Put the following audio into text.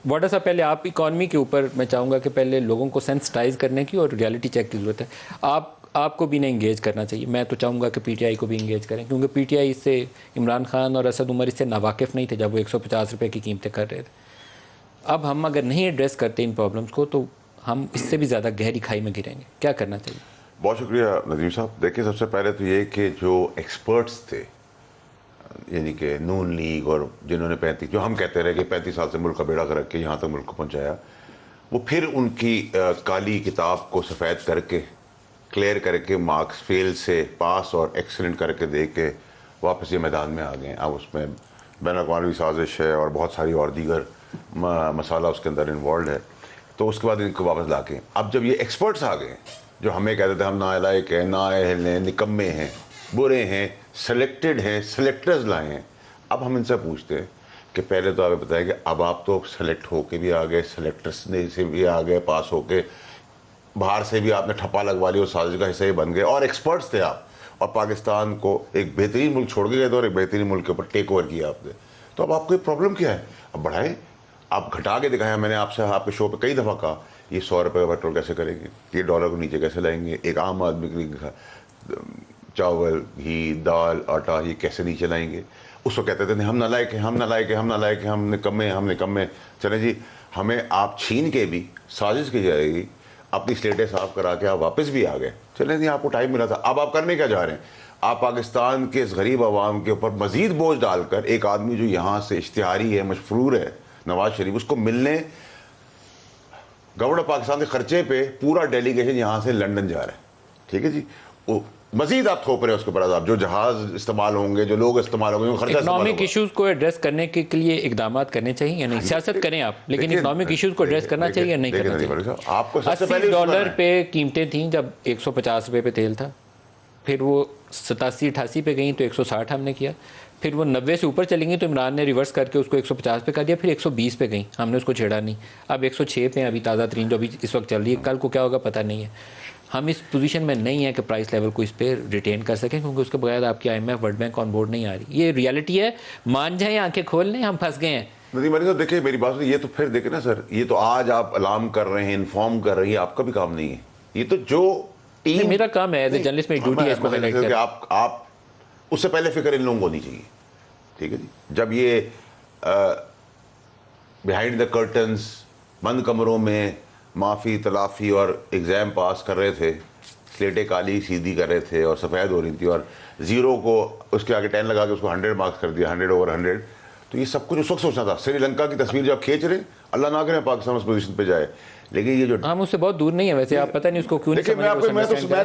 वाडा साहब, पहले आप इकॉनमी के ऊपर मैं चाहूँगा कि पहले लोगों को सेंसिटाइज करने की और रियलिटी चेक की ज़रूरत है। आपको भी नहीं इंगेज करना चाहिए। मैं तो चाहूँगा कि पीटीआई को भी इंगेज करें, क्योंकि पीटीआई इससे, इमरान खान और असद उमर इससे नावाकिफ़ नहीं थे जब वो 150 रुपये की कीमतें कर रहे थे। अब हम अगर नहीं एड्रेस करते इन प्रॉब्लम्स को तो हम इससे भी ज़्यादा गहरी खाई में गिरेंगे। क्या करना चाहिए? बहुत शुक्रिया नदीम साहब। देखिए, सबसे पहले तो ये कि जो एक्सपर्ट्स थे, यानी कि नून लीग और जिन्होंने 35, जो हम कहते रहे कि 35 साल से मुल्क का बेड़ा कर के यहाँ तक मुल्क को पहुँचाया, वो फिर उनकी काली किताब को सफ़ेद करके, क्लियर करके, मार्क्स फेल से पास और एक्सीलेंट करके दे के वापस ये मैदान में आ गए। अब उसमें बैन-अक़वामी साजिश है और बहुत सारी और दीगर मसाला उसके अंदर इन्वॉल्व है। तो उसके बाद इनको वापस ला के, अब जब ये एक्सपर्ट्स आ गए जो हमें कहते थे हम नालायक हैं, नाअहल हैं, निकम्मे हैं, बुरे हैं, सेलेक्टेड हैं, सेलेक्टर्स लाए हैं, अब हम इनसे पूछते हैं कि पहले तो आपको बताया कि अब आप तो सेलेक्ट होके भी आ गए, सेलेक्टर्स से भी आ गए, पास होके, बाहर से भी आपने ठप्पा लगवा लिया और साजिश का हिस्सा ही बन गए, और एक्सपर्ट्स थे आप, और पाकिस्तान को एक बेहतरीन मुल्क छोड़ के गए थे और एक बेहतरीन मुल्क के ऊपर टेक ओवर किया आपने। तो अब आपको प्रॉब्लम क्या है? अब बढ़ाएं, आप घटा के दिखाएं। मैंने आपसे आपके शो पे कई दफ़ा कहा, ये 100 रुपये का पेट्रोल कैसे करेंगे, ये डॉलर को नीचे कैसे लाएंगे, एक आम आदमी के लिए चावल, घी, दाल, आटा ये कैसे नीचे लाएंगे। उसको कहते थे नहीं, हम नालायक हैं, हम नालायक हैं, हम नालायक हैं, हम निकम्मे, हम निकम्मे। चले जी, हमें आप छीन के भी साजिश की जाएगी, अपनी स्लेटें साफ करा के आप वापस भी आ गए। चले नहीं, आपको टाइम मिला था। अब आप करने क्या जा रहे हैं? आप पाकिस्तान के इस गरीब आवाम के ऊपर मजीद बोझ डालकर, एक आदमी जो यहाँ से इश्तिहारी है, मशफूर है, नवाज शरीफ, उसको मिलने गवर्नमेंट पाकिस्तान के खर्चे पे पूरा डेलीगेशन यहाँ से लंदन जा रहा है। ठीक है जी, वो मजीद आप थोप रहे हैं उसके ऊपर। आप जो जहाज इस्तेमाल होंगे, जो लोग इस्तेमाल होंगे, खर्चा इकोनॉमिक इश्यूज को एड्रेस करने के लिए इकदाम करने चाहिए या नहीं? सियासत करें आप, लेकिन इकोनॉमिक इश्यूज को एड्रेस करना चाहिए या नहीं करना चाहिए? आपको सबसे पहले $80 पे कीमतें थी जब 150 रुपये पे तेल था, फिर वो 87-88 पे गई तो 160 हमने किया, फिर वो 90 से ऊपर चली गई तो इमरान ने रिवर्स करके उसको 150 पे कर दिया, फिर 120 पे गई, हमने उसको छेड़ा नहीं। अब 106 पे अभी ताज़ा तरीन जो अभी इस वक्त चल रही है, कल को क्या होगा पता नहीं है। हम इस पोजीशन में नहीं है कि प्राइस लेवल को इस पर रिटेन कर सकें, क्योंकि उसके बगैर आपकी IMF, world bank on board नहीं आ रही। ये रियलिटी है, मान जाएं, आंखें खोल लें, हम फंस गए हैं। नहीं, देखिए मेरी बात, ये तो फिर देखे ना सर, ये तो आज आप अलार्म कर रहे हैं, इन्फॉर्म कर रही है, आपका भी काम नहीं है। ये तो जो टीम, मेरा काम है एज ए जर्नलिस्ट, मेरी ड्यूटी है इसको हाईलाइट करना। आप उससे पहले फिक्र इन लोगों को नहीं चाहिए। ठीक है जी, जब ये बिहाइंड द कर्टन्स, बंद कमरों में माफ़ी, तलाफ़ी और एग्ज़ाम पास कर रहे थे, स्लेटें काली सीधी कर रहे थे और सफ़ेद हो रही थी, और ज़ीरो को उसके आगे 10 लगा के उसको 100 मार्क्स कर दिया, 100 over 100। तो ये सब कुछ उस वक्त सोचना था। श्रीलंका की तस्वीर जब खींच रहे, अल्लाह ना करे पाकिस्तान उस पोजीशन पे जाए, लेकिन ये जो हम उससे बहुत दूर नहीं है वैसे, आप पता नहीं उसको क्यों नहीं समझ रहे।